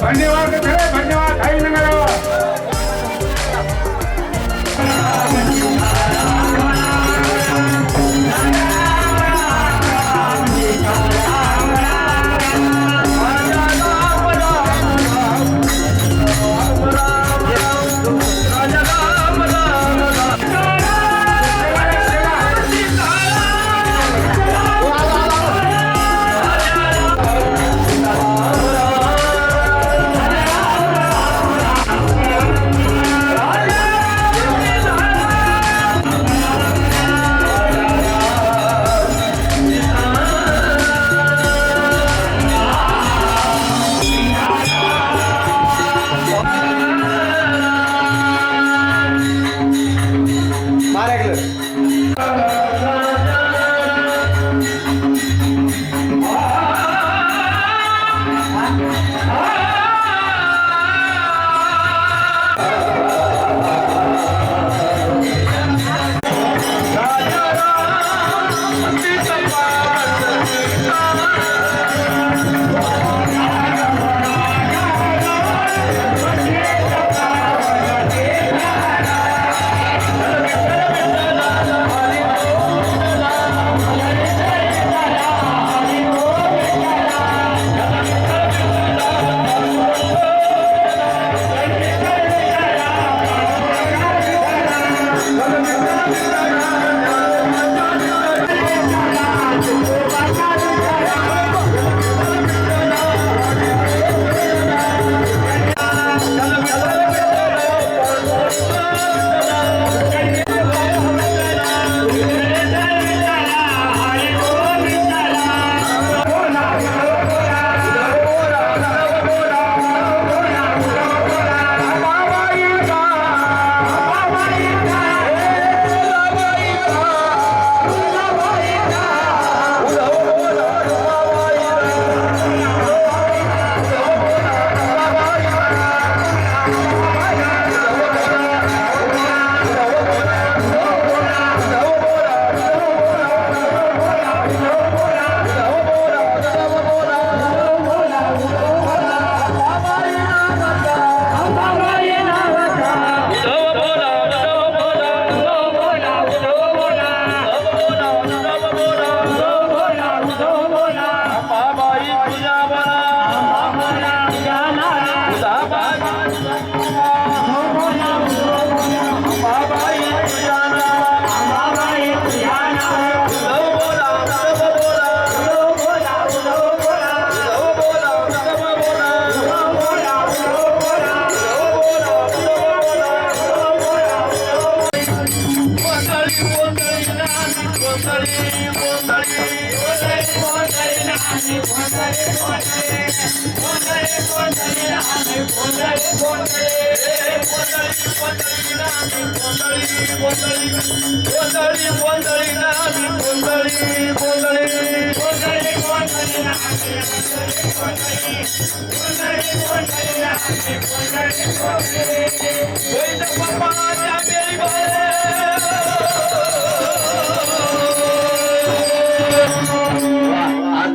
धन्यवाद धन्यवाद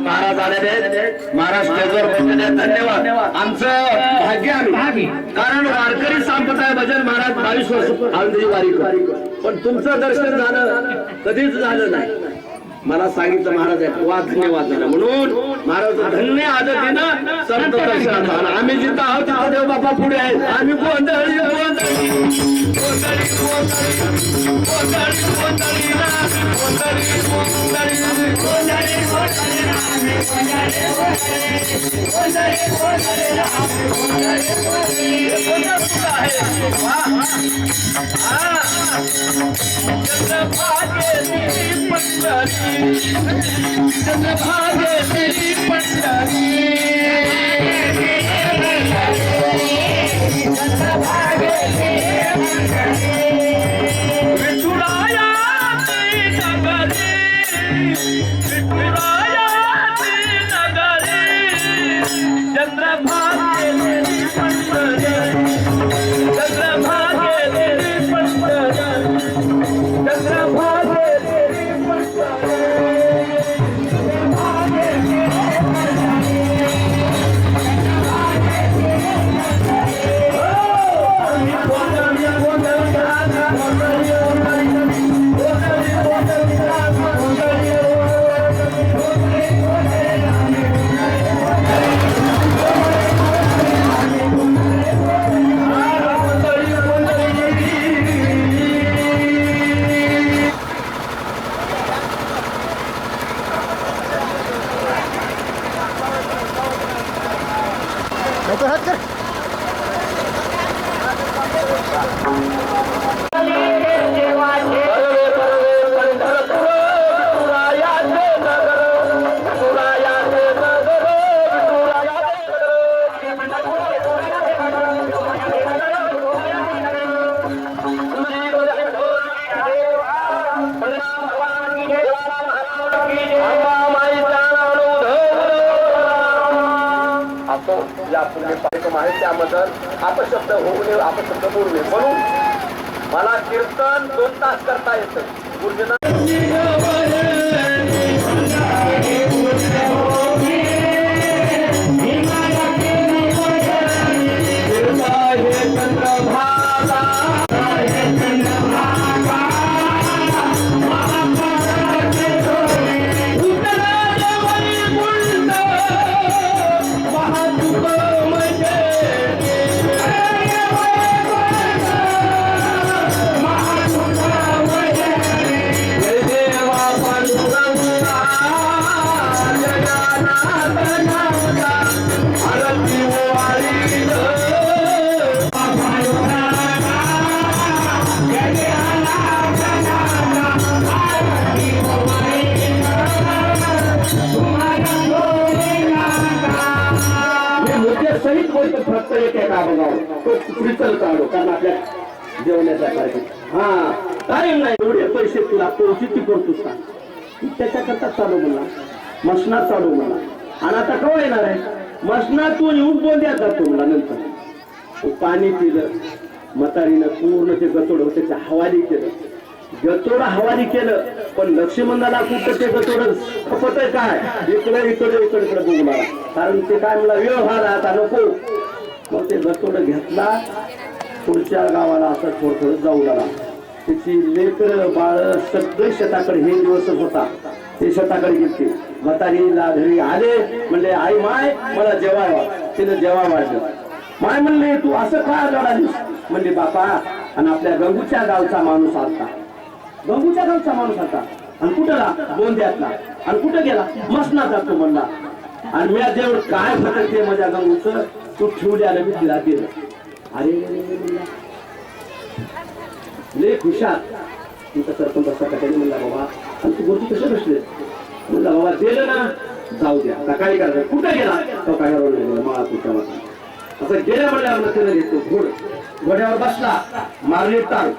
महाराज आलेले महाराज स्टेजवर बसलेले धन्यवाद आमचं भाग्य आम्ही कारण वारकरी संप्रदाय भजन महाराज 22 वर्ष आळंदी वारी पण तुमचं दर्शन झालं कधीच झालं नाही मला सांगितलं महाराज वा धन्यवाद झाला म्हणून महाराज धन्य आदतीनं संत दर्शनात आला आम्ही जिथं आहोत तिथं देव बापा पुढे आहेत आम्ही गोंधळी गोंधळी गोंधळी गोंधळी गोंधळी गोंधळी चंद्रभागे तेरी पंडरी चंद्रभागे विठुराया नगरी विठुराया नगरी चंद्रभागे तेरी पंडरी चंद्रभागे तेरी पंडरी चंद्रभागे अपशब्द होऊ नये अपशब्द बोलू नये म्हणून मला कीर्तन 2 तास करता येतं गुरुजना सहित बोलतो फक्त एक तो पुढे चालू कारण आपल्या जेवण्याचा कार्यक्रम टाइम नाही एवढे पैसे तुला तो किती करतोस का त्याच्याकरता चालू म्हणला मसनात चालू म्हणला आणि आता केव्हा येणार आहे मसनातून येऊन बोलल्या जातो मला नंतर पाणी पिलं म्हातारीनं पूर्ण ते गतोड त्याच्या हवाली केलं गतोड हवाली केलं पण लक्ष्मणाला कुठं ते गतोड खपत आहे काय इकडे इकडे इकडे इकडे बघू मला कारण ते काय मला वेळ झाला आता नको मग ते गतोड घेतला पुढच्या गावाला असं थोडं थोडं जाऊ लागला त्याची लेकर बाळ सगळे शेताकडे हे दिवसच होता ते शेताकडे गेले म्हातारीला घरी आले म्हणले आई माय मला जेवाय तिने जेवाय वाढलं माय म्हणले तू असं का लढालीस म्हणले बापा आणि आपल्या गंगूच्या गावचा माणूस आलता गंगूच्या गावचा माणूस आता आणि कुठला गोंद्यातला आणि कुठं गेला मसनात जातो म्हणला आणि मी जेवढं काय फक्त ते माझ्या गंगूचं तू ठेवल्याला मी तिला दिलं अरे लय खुशाल सरपंच म्हणला बाबा आणि तू गोष्टी कशा बसले म्हणलं बाबा दिलं ना जाऊ द्या आता काय करायचं कुठं गेला तो काय मला तुझ्या माता असं गेल्या म्हणल्यावर त्याला घेतो घोड्यावर बसला मारली टाळ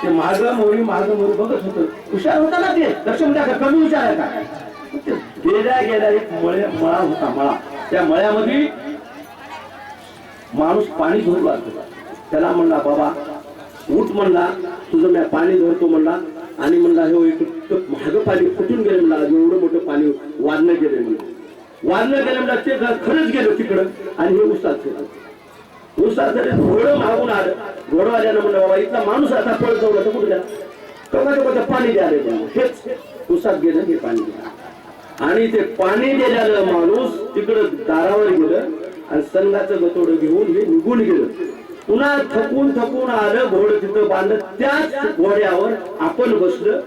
ते मार्ग मोरी बघत होतं हुशार होता ना ते लक्ष म्हणजे कमी हुशार आहे का गेल्या एक मळा होता मळा त्या मळ्यामध्ये माणूस पाणी धरू लागतो त्याला म्हणला बाबा उठ म्हणला तुझं मी पाणी धरतो म्हणला आणि म्हणला हे महाग पाणी कुठून गेलं म्हणला एवढं मोठं पाणी वाढणं गेलं म्हणला ते खरंच गेलं तिकडं आणि हे उसात घोडं मागून आलं घोडवाल्यानं म्हणलं बाबा इथला माणूस आता पळ जाऊ तर कुठे गेला पाणी द्या रे हेच उसात गेलं हे पाणी द्या आणि ते पाणी दिलेलं माणूस तिकडं दारावर गेलं आणि संघाचं गतोडं घेऊन हे निघून गेलं पुन्हा थकून आलं घोडं तिथं बांधलं त्याच घोड्यावर आपण बसलं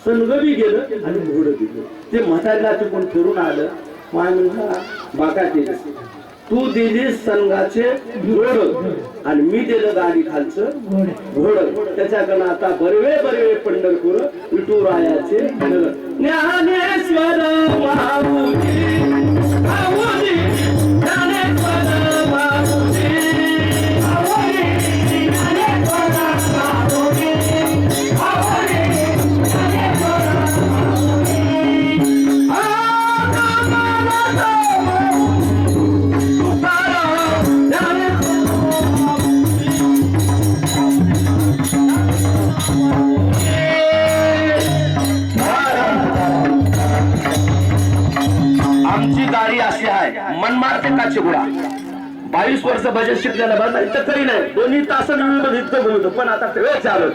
संघ बी गेलं आणि घोडं गेलं ते म्हातारीला तिकडून फिरून आलं माय म्हणला बाका केलं तू दिली संघाचे घोड आणि मी दिलं गाडी खालचं घोड त्याच्याकडनं आता बरवे पंढरपूर विठुरायाचे ज्ञानेश्वर माऊली माऊली ज्ञानेश्वर माऊली माऊली ज्ञानेश्वर माऊली माऊली ज्ञानेश्वर आमची दारी अशी आहे मनमाड ते काचेगुडा 22 वर्ष भजन शिकलेला बरं नाही तर तरी नाही दोन्ही तास इतकं बोलतो पण आता वेळ चालू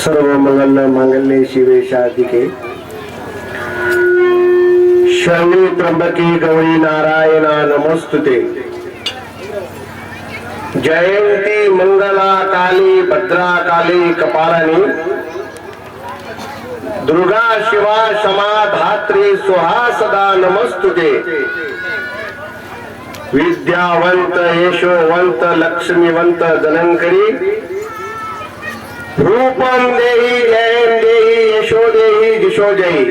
सर्व मंगल मांगल्ये शिवे शाधिके शरण्ये त्र्यंबके गौरी नारायणा नमोस्तुते जयंती मंगला काली भद्रा काली कपालिनी दुर्गा शिवा क्षमा धात्री स्वाहा सदा नमोस्तुते विद्यावंत यशोवंत लक्ष्मीवंत धनंकरी रूपम देहि जयं देहि यशो देहि दिशो देहि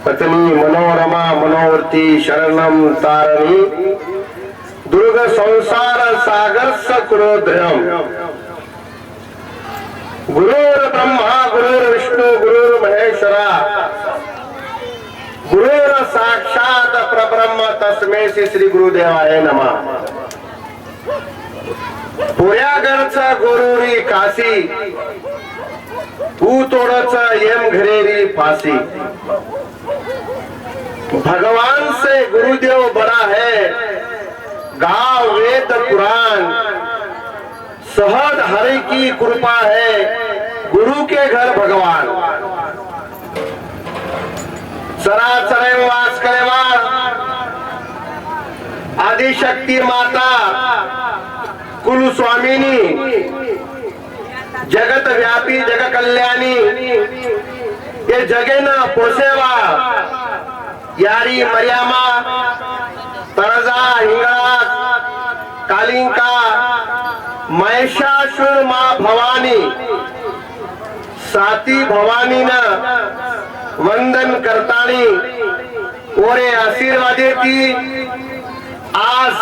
पत्नी मनोरमा मनोवर्ती शरणम तारणी दुर्ग संसार सागर सकुरोद्रयम गुरुर् ब्रह्मा गुरुर्विष्णु गुरुर्महेश्वरा गुरुर् साक्षात परब्रह्म तस्मै श्री गुरुदेवाय नमः पुऱ्यागरचा गोरुरी काशी तोड़चा यम घरेरी फांसी भगवान से गुरुदेव बड़ा है गाँव वेद पुराण सहद हरि की कृपा है गुरु के घर भगवान चराचर वास करेवा आदिशक्ति माता कुल स्वामिनी जगत व्यापी जग कल्याणी ये जगेन पोसेवा यारी मर्यामा तळजा हिंगळा कालिंका महिषासुर मा भवानी साती भवानी न वंदन करतानी ओरे आशीर्वादे ती आज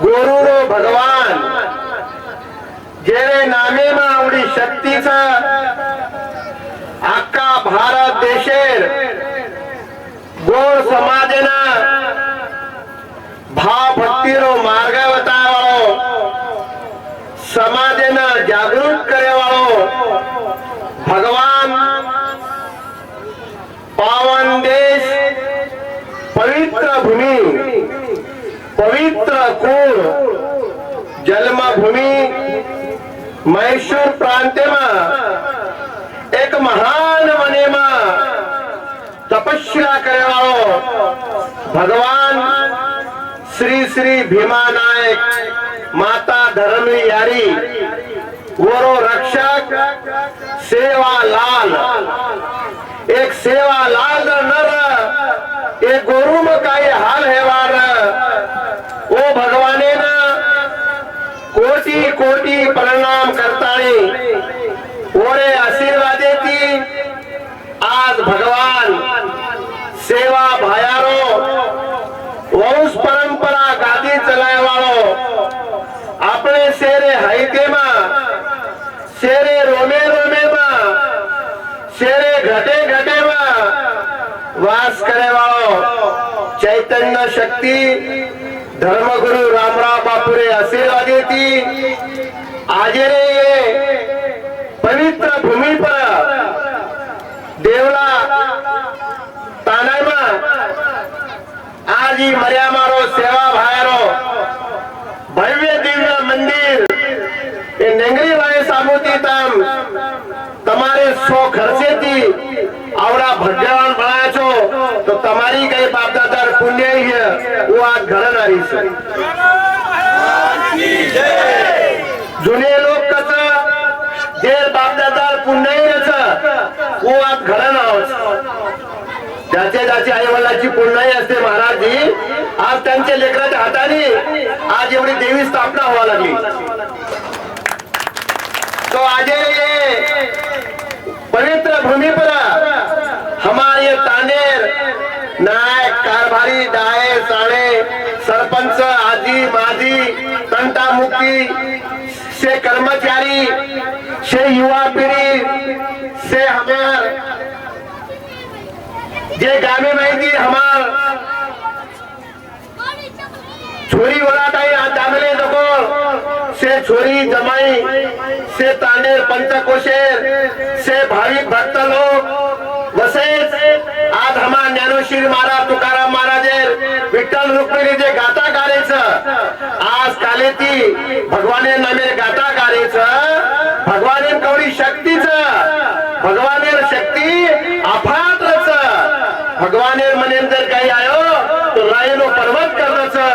गोरुरो भगवान जेरे नामे मा आवडी शक्तीचा अख्खा भारत देशेर गोर समाजना भाव भक्तीरो मार्ग बतावाळो समाजना जागृत करेवाळो भगवान पावन देश पवित्र भूमि पवित्र कुळ जन्मभूमि मैसूर प्रांत में एक महान वने में तपस्या करे वालो भगवान श्री श्री भीमा नायक माता धर्मी यारी गोरो रक्षक सेवा लाल एक सेवा लाल नर एक गोरु में काही हाल है वार ओ भगवाने न कोटि कोटि प्रणाम करतानी ओरे आशीर्वाद देती आज भगवान सेवा भायारो वंश परंपरा गादी चलाय वालो अपने शेरे हाइते में शेरे रोमे रोमे में शेरे घटे घटे में वास करे वालो चैतन्य शक्ति धर्मगुरु रामराव बापुरे आशीर्वाद देती आज रे ये पवित्र भूमि पर देवला तानामा आज ही मर्या मारो सेवा भायरो भव्य दिव्य मंदिर ये नेंगरी वाले सामूती तम તમારે 100 ખર્ચેથી આવડા ભગવાન બનાયા છો તો તમારી કઈ બાપ દાદા પુણ્ય છે वो आज घडणारी છે जुने लोक कसं जे बाप दादा पुण्य वो आज घडणार ज्याचे ज्याचे आई वडिलांची पुण्याई असते महाराजजी आज त्यांच्या लेकराच्या हाताने आज एवढी देवी स्थापना व्हायला लागली तो आज ये पवित्र भूमि पर हमारे तानेर नायक कारभारी दाए साणे सरपंच आदि माजी तंटा मुक्ति से कर्मचारी से युवा पीढ़ी से हमार जे गामे माहिती हमार छोरी वराटाई दामले नको से छोरी जमाई से तानेर पंचकोशेर से भाविक भक्त लोग वसेच आज हमार ज्ञानोश्री महाराज तुकाराम महाराजेर विठ्ठल रुक्मिणी जे गाता गारेचं आज कालेती भगवाने नामे गाता गारेचं भगवाने कवडी शक्तीचं भगवानेर शक्ती अफाटच भगवाने मनेन जर काही आयो तो रायनो पर्वत करण्याचं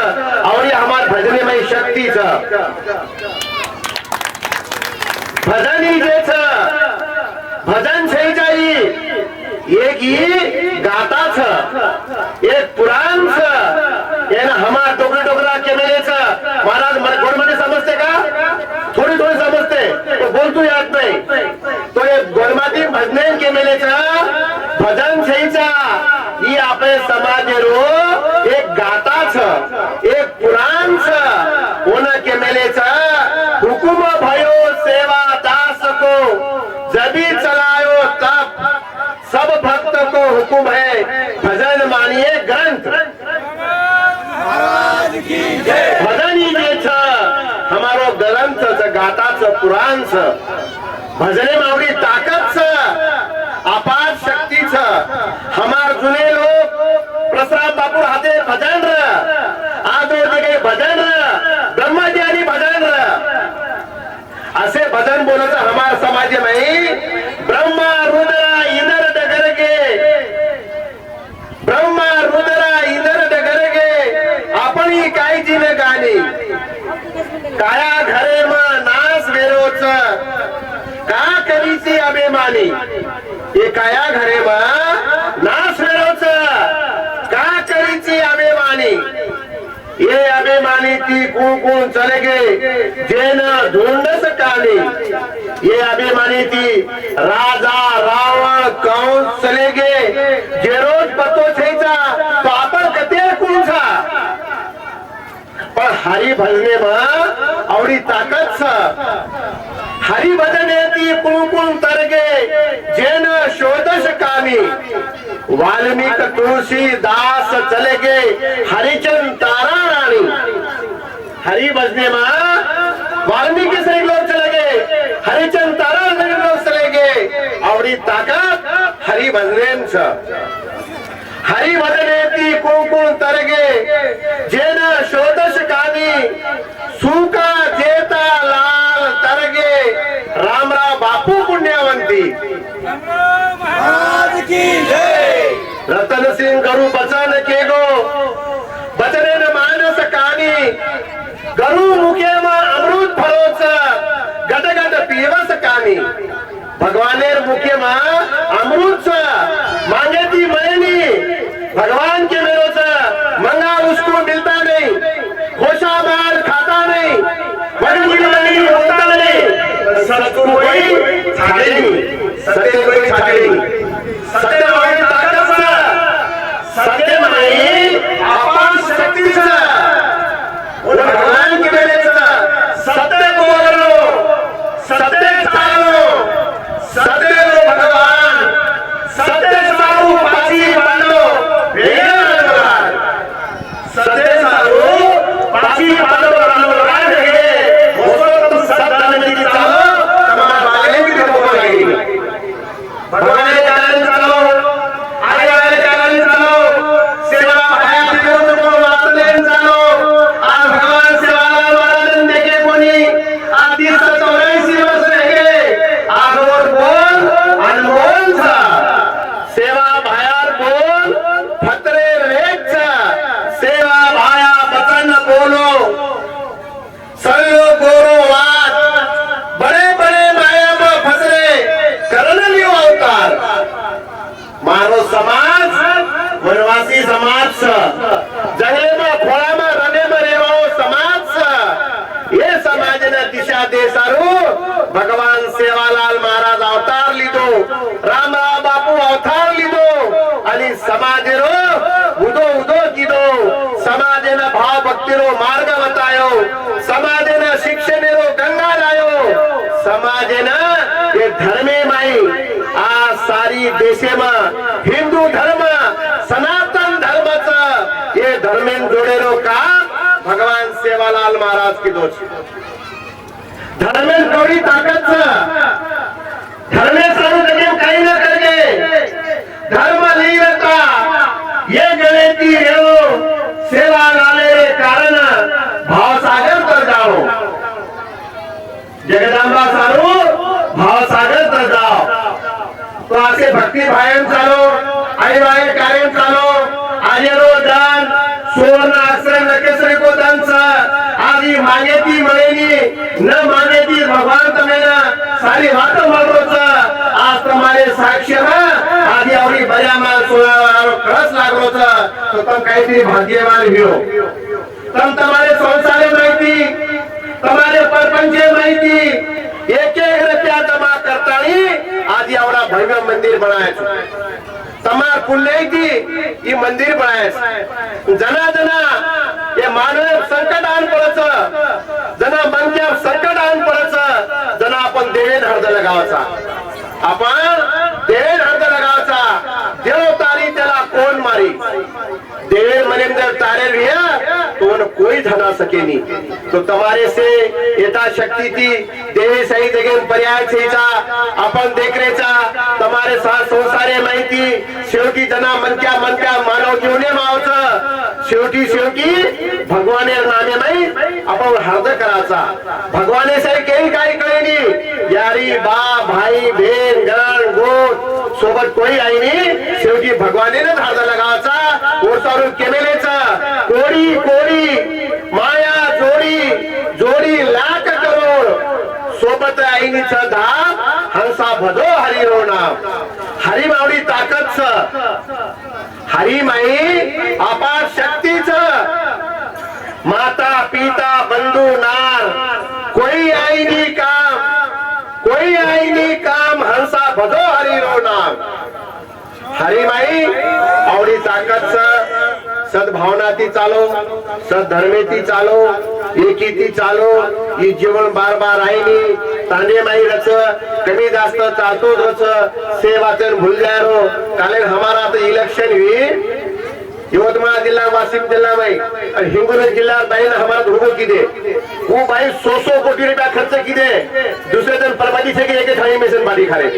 और हमार भजने में शक्तीचं भजन ही जेच भजन छई जाई एक ही गाताच एक पुराण यानं हमार डोकरा डोकरा केलेच महाराज गोड मध्ये समजते का थोडी थोडी समजते तो बोलतो याद नाही तो एक गोडमाती भजने केलेच भजन छईचा ही आपले समाज रो एक गाताच एक पुराण होना केलेच हुकुम भयो सेवा दास को जबी चलायो तब सब भक्त को हुकुम है भजन मानिए ग्रंथ भजन ही जे हमारो ग्रंथ गाताच पुराण भजने मावडी ताकद अपार शक्ती हमार जुने लोग प्रसाद बापू हाते भजन आज काही भजन ब्रह्मज्ञानी भजन असे भजन बोलत हमार समाज में ब्रह्मा रुद्रा इंद्र डगर के ब्रह्मा रुद्रा इंद्र डगर के अपनी काही जिन गाणी काया घरे मा नास वेरोच करीची अभिमानी एकाया घरे नाश वेळोच का करीची अभिमानी ये अभिमानी ती कोण चले गे जेन झुंडस कानी ये अभिमानी ती राजा रावण कंस चले गे जे रोज पतो छेचा तो आपण कते कोणचा पण हरी भजने आवडी ताकद छ हरी भजने ती कुण तरगे जेन शोधश कामी वाल्मीक तुलसीदास चले गे हरिचंद तारा रानी हरी भजने वाल्मीकि से लोग चले गए हरिचंद तारा लोग चले गए आवडी ताकद हरी भजने हरी भजने ती कुण तरगे जेन शोधश कामी सुका जेता लाल तरगे रामराव बापू पुण्यवंती महाराज की जय। रतन सिंह गरु बचन के गो बचने न मानस कानी गरु मुखे अमृत फलोच गट गट पीवस कानी भगवानेर मुखे अमृत मांगे ती मरेनी भगवान के मेरोच मंगा उसको मिलता नहीं खोशा मार खाता नहीं नहीं होता नहीं सत्य कोई छाड़े नहीं सत्य कोई छाड़े नहीं सत्य माई ताकत सत्य माई अपार शक्ती भगवान के मेरे सत्य बोलो सत्य चालो सत्य भगवान सत्य सारू पाची बांधो सत्य सारू पाची बांधो भगवान के कारण चलो आगे वाले कारण चलो सेवा भाया फिरो को वास्तव चलो आज भगवान सेवा वाला देखे कोणी आज 384 वर्ष रहे आगोर बोल अनमोल था सेवा भायार बोल फतरे रेच सेवा भाया बचन बोलो सल्लो गोरो वात बड़े बड़े माया में फसरे करण लियो अवतार मारो समाज वनवासी समाज जंगले में खोला में रने में रेवाओ समाज ये समाज ने दिशा दे सारू भगवान सेवालाल महाराज अवतार लीधो रामराव बापू अवतार लीधो आणि समाजेरो उदो उदो कीधो समाजेन भाव भक्तीरो मार्ग बतायो समाजेन शिक्षणेरो गंगा लायो समाजेन ये धर्मे माई आ सारी देशे में हिंदू धर्म सनातन धर्मच ये धर्मेन जोडेरो काम भगवान सेवालाल महाराज की दोष धर्मेन कवडी ताकत धर्मे सारू लगे काही न करगे धर्म नहीं रहता ये गणेती रेवो सेवा लाले कारण भाव सागर तर जाओ जगदंबा सारू भाव सागर तर जाओ तो असे भक्ती भायन चालो आई बाय कार्य चालो आर्यरो दान सुवर्ण अक्षर नकेसरी को दान आदि मांगे ती मळेनी न मांगे ती भगवान तमेना सारी बात मारोच आज तुम्हारे साक्ष्य आदि आवडी बऱ्या माल सोळा कळस लागरोच तो तुम काहीतरी भाग्यवान हो तुम तुम्हारे संसारे माहिती तुम्हारे परपंचे माहिती एक एक रुपया जमा करतानी आदि आवडा भव्य मंदिर बनायचं तमार पुण्य की मंदिर बनायचं जना जना ये मानव संकट आन पडच जना मनक्या संकट आन पडच जना आपण देवेन हर्द लगावाचा आपण देवेन हर्द लगावाचा देव तारी त्याला कोण मारी देवेन मने जर तारे रिया तो न कोई धना सकेनी तो तुम्हारे से यथा शक्ति थी देवे सही जगह पर्याय छेचा अपन देखरेचा तुम्हारे साथ संसारे माहिती शेवटी जना मनक्या मानव जीवने मावच शेवटी भगवाने नामे माई आपण हर्द कराचा भगवाने सही काही काही कळेनी यारी बा भाई बहन गण गोत सोबत कोई आई नहीं शेवटी भगवाने ने हर्द लगावाचा ओरसारून केमेलेचा कोडी कोडी माया जोडी जोडी लाख करोड सोबत आईनीच धाम हंसा भजो हरिरो नाम हरी मावडी ताकदच हरी माई अपार शक्तीच माता पिता बंधू नार कोई आईनी काम हंसा भजो हरिरो नाम हरी माई आवडी ताकदच सद्भावना ती चालो सद्धर्मे ती चालो एकी ती चालो ही जीवन बार बार आईनी तांडे माई रच कमी जास्त चालतो रच सेवाचन भूल जाए रो काले हमारा तो इलेक्शन हुई यवतमाळ जिल्हा वाशिम जिल्हा में और हिंगोली जिल्हा बाई ने हमारा धोखो की दे वो भाई 100 कोटी रुपया खर्च की दे दूसरे दिन परमादी से एक थाई में से बाड़ी खारे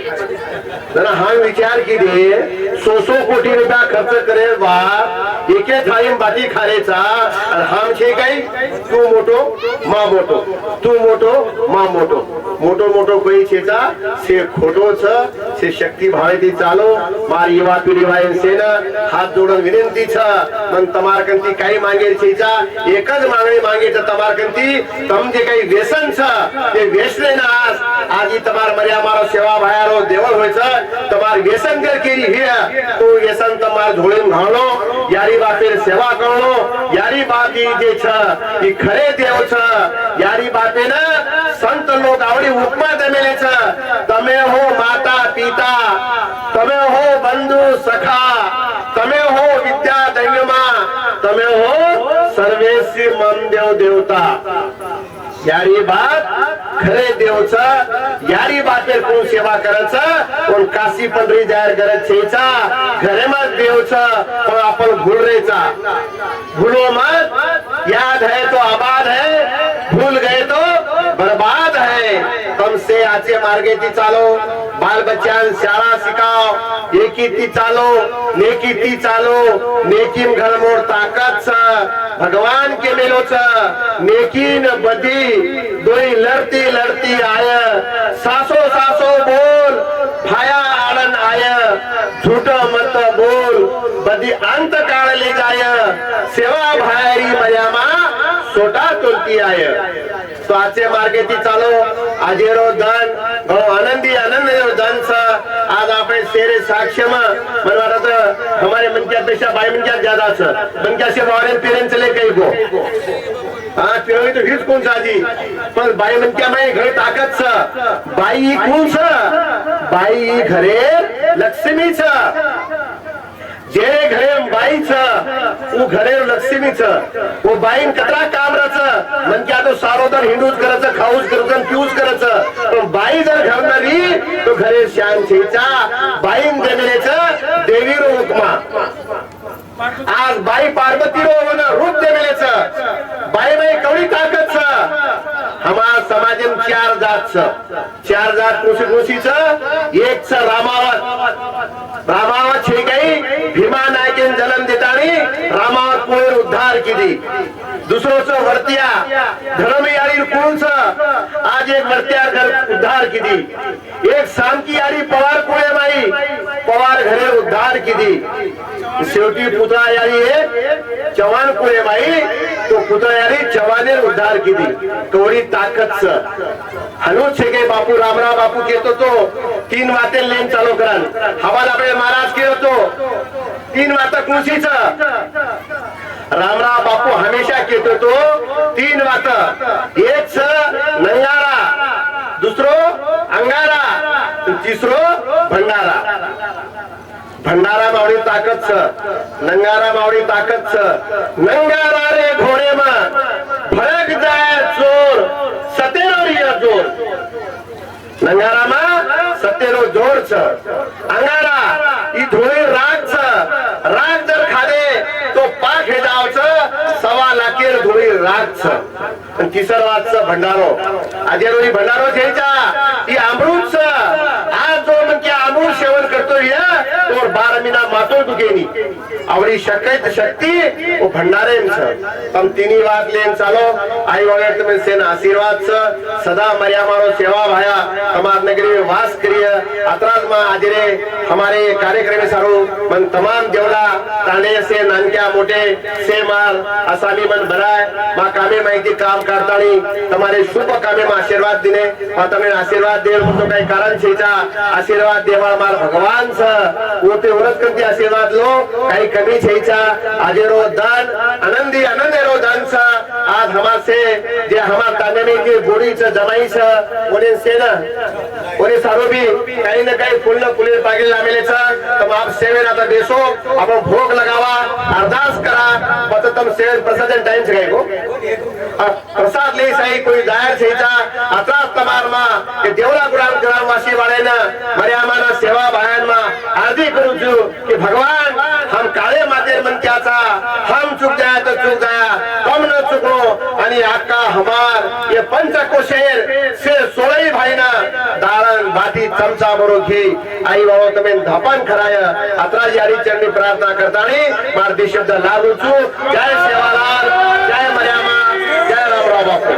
जरा हम विचार की दे 100 कोटी रुपया खर्च करे बा एक थाई में बाटी खारेचा और हम छे काही तू मोटो मा मोटो तू मोटो मा मोटो मोटो मोटो कोई छेचा से खोटो छ से शक्ती भावे चालो मार युवा पीढ़ी भाई से न हाथ जोड़न विनंती छ मन तमार कंती काही मांगे छेचा एकच मागणी मांगे छ तमार कंती तम जे काही व्यसन छ ते व्यसने ना आज तमार मर्या मारो सेवा भायारो देवल होय छ तमार व्यसन कर केरी हे तो व्यसन तमार झोळीन घालो यारी बापेर सेवा करो यारी बापी जे छ ई खरे देव छ यारी बापे न संत लोग आवडी उपमा दमेले छ तमे हो माता पिता तमे हो बंधु सखा तमे हो विद्या दैवमा तमे हो सर्वेसी मन देव देवता यारी बात खरे देवच यारी बातेर कोण सेवा करायचं कोण काशी पंढरी जाहीर करत छेचा घरे मत देवच पण आपण भूल रेचा भूलो मत याद है तो आबाद है भूल गए तो बर्बाद है कम से आचे मार्गे ती चालो बाल बच्चान शाळा शिकाव एकी ती चालो नेकी ती चालो नेकीम घर मोर ताकत छ भगवान के मेलो छ नेकीन बदी दोई लड़ती लड़ती आय सासो सासो बोल भाया आनंद आय झूठ मत बोल बदी अंत काळ ले जाय सेवा भायरी मयामा सोटा तोलती आय तो आजचे मार्गे ती चालो आजेरो धन आनंदी आनंद धन छ आज आपण सेरे साक्षम मन वाटत हमारे मन की अपेक्षा बाई मन क्या ज्यादा छ मन क्या से वारे पेरें चले कई गो हाँ पिरोई तो हिच कोण साजी पण बाई मन क्या मैं घर ताकत छ बाई कोण छ बाई घरे लक्ष्मी छ जे घरे बाई छ वो घरे लक्ष्मी छ वो बाईन कतरा काम रच मन क्या तो सारो दर हिंडूच करच खाऊच करच पिऊच करच पण बाई जर घर नरी तो घरे शान छेचा बाईन जमिले छ देवी रो उपमा आज बाई पार्वती रो वन रूप देवेले छ बाई में कवडी ताकत छ हमार समाजन चार जात कृषी छ एक छ रामावत छे गई भीमा नायकेन जन्म देतानी रामावत कोयर उद्धार कीधी दुसरो छ वर्तिया धर्मयारी कोण छ आज एक वर्तिया घर उद्धार कीधी एक शांती यारी पवार कोळे माई पवार घरे उद्धार कीधी शेवटी पुतळा यारी एक चव्हाण कोळे माई तो पुतळा यारी चव्हाणे उद्धार कीधी तोडी ताकत छ हनु छे के बापू रामराव बापू केतो तो 3 वाते लेन चालू करन हवाल आपले महाराज के तो 3 वाता कृषी छ रामराव बापू हमेशा कहते तो 3 बात एक छ नंगारा दुसरो अंगारा तिसरो भंडारा भंडारा मावडी ताकत छ नंगारा मावडी ताकत छ नंगारा रे घोड़े में भड़क जाए चोर सतेरो रिया जोर नंगारा में सतेरो जोर छ अंगारा ई धोळे राग छ राग जर खादे तो पाक हे जाव छ 1.25 लाखेर धोळी राग छ आणि तिसर वाद छ भंडारो आजे रोई भंडारो छेचा ई अमृत छ आज जो मन के अमृत सेवन करतो या तो 12 महीना मातों दुखेनी आवरी शक्यत शक्ति वो भंडारे तम तीनी बात लेन चालो आई वगैरह तुम्हें सेन आशीर्वाद सदा मर्यामारो सेवा भाया तमाम नगरी में वास करिए अतराज माँ आजरे हमारे कार्यक्रम सारो मन तमाम देवला तांडे से नानक्या मोटे से माल आसामी मन बनाए माँ कामे माहिती काम करतानी तुम्हारे शुभ कामे में आशीर्वाद दिने और तुम्हें आशीर्वाद दे तो काही कारण छेचा आशीर्वाद देवा मार भगवान स वो ते व्रत करते आशीर्वाद लो काही कमी छेचा आजेरो दान आनंदी आनंदेरो दान सा आज हमार से जे हमार ताने में जे गोड़ी च जमाई स उन्हें से ना उन्हें सारो भी काही न काही फुल न फुले पागिल लामेले च तम आप सेवन आता बेसो आपण भोग लगावा अरदास करा पत तम सेवन प्रसादन टाइम से गए को प्रसाद ले सही कोई दायर छेचा अतरा तमार मा के देवला ग्राम वासी वाले ना मर्यामाना सेवा भायन मा आदि करू छु कि भगवान हम काळे मातेर मन क्या था हम चुक जाए तो चुक गया कम न चुको आणि आका हमार ये पंचकोशेर से 16 भाईना दारण बाटी चमचा बरो घे आई बाबा तुम्हें धापन खराय अतरा यारी चरणी प्रार्थना करतानी मार दी शब्द लागू छु जय सेवालाल जय मर्यामा जय रामराव बापू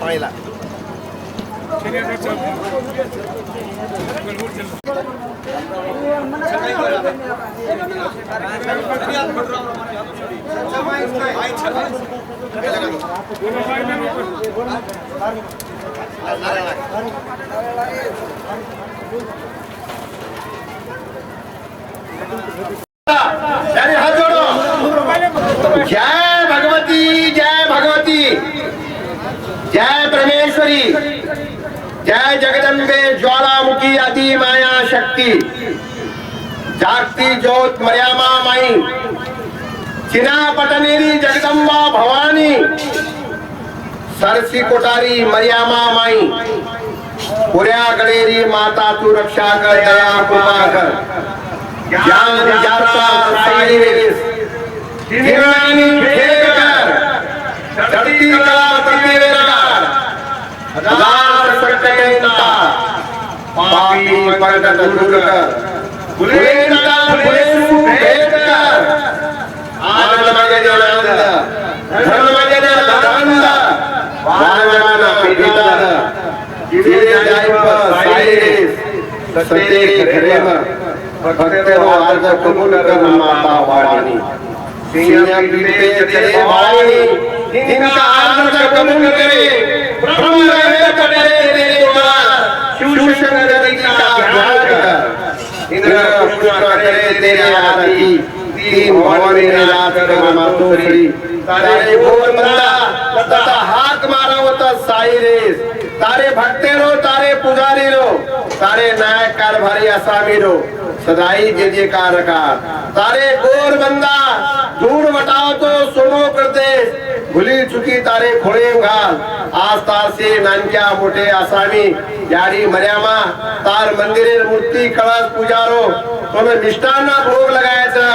पहिला हाथ जोड़ो जय भगवती जय परमेश्वरी जय जगदम्बे ज्वालामुखी आदि माया शक्ति जागती ज्योत मर्यामा माई चिना पटनेरी जगदम्बा भवानी सरसी कोटारी मर्यामा माई पुऱ्या गणेरी माता तू रक्षा कर दया कृपा कर ज्ञान जाता साई जिन्नानी खेल कर धरती का प्रतिवेदकार हजार संकटता पापी पंकज दूर कर बुलेता बुलेसु भेद कर आनंद मगज आनंद धर्म मगज आनंद वानवाना पीड़िता जिले जाय पर साईरेस सत्य घरे में भक्तों आज कबूल कर माता वाणी सिंह पीते चले वाणी इनका आदर कबूल करे ब्रह्म वेद करे तेरे द्वार शिव शंकर जी का ध्यान कर इंद्र पुष्प करे तेरे आरती तीन भवानी ने रात कर मातोश्री तारे भोर मंदा तथा हाक मारा होता साई रेस तारे भक्ते रो तारे पुजारी रो तारे नायक कारभारी आसामी रो सदाई जय जयकार का तारे गोर बंदा दूर बटाओ तो सुनो प्रदेश भूली चुकी तारे खोळे घाल आज तार से नानक्या मोठे आसामी यारी मर्यामा तार मंदिरे मूर्ती कळस पुजारो तुम्हें मिष्टान्ना भोग लगायचं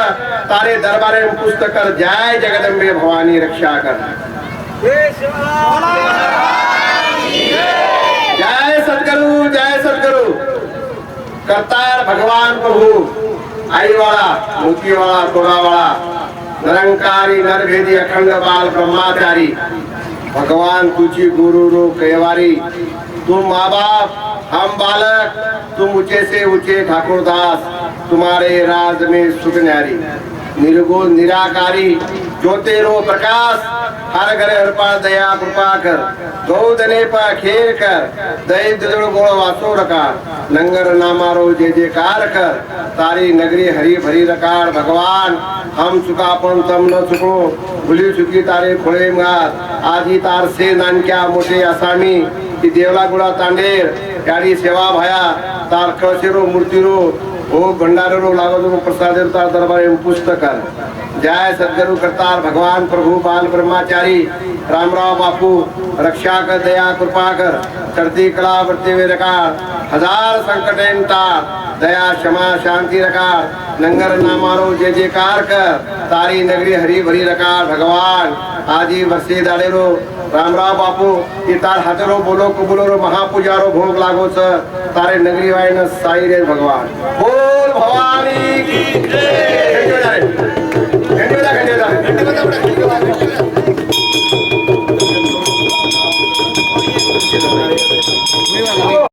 तारे दरबारे पुस्तक कर जय जगदम्बे भवानी रक्षा कर जय सद्गुरु करतार भगवान प्रभु आई वाला मोती वाला तोड़ा वाला निरंकारी नरभेदी अखंड बाल ब्रह्माचारी भगवान तुझी गुरु रो कहवारी तुम माँ बाप हम बालक तुम ऊंचे से ऊंचे ठाकुरदास तुम्हारे राज में सुख न्यारी निर्गुण निराकारी ज्योतिरो प्रकाश हर घर हर पार दया कृपा कर गौ दने पर खेल कर दही दुजड़ गोड़ वासो रखा नंगर नामारो जय जयकार कर तारी नगरी हरी भरी रकार भगवान हम चुकापन तम न चुको भूली चुकी तारे खोळे मार आधी तार से नानक्या मोठे आसामी की देवला गुडा तांडेर गाडी सेवा भया तार कळशेरो मूर्तीरो ओ भंडारो लागो प्रसाद तार दरबार पुस्तक जय सद्गुरु करतार भगवान प्रभु बाल ब्रह्मचारी रामराव बापू रक्षा कर दया कृपा कर चढ़ती कला बढ़ते हुए रकार हजार संकटें टार दया क्षमा शांति रकार नंगर ना मारो जय जयकार कर तारी नगरी हरी भरी रकार भगवान आजी वर्षे दाडेरो रामराव बापू की तार हाथरो बोलो कुबुलो रो महापुजारो भोग लागो छ तारे नगरी वायन साई रे भगवान बोल भवानी की जय।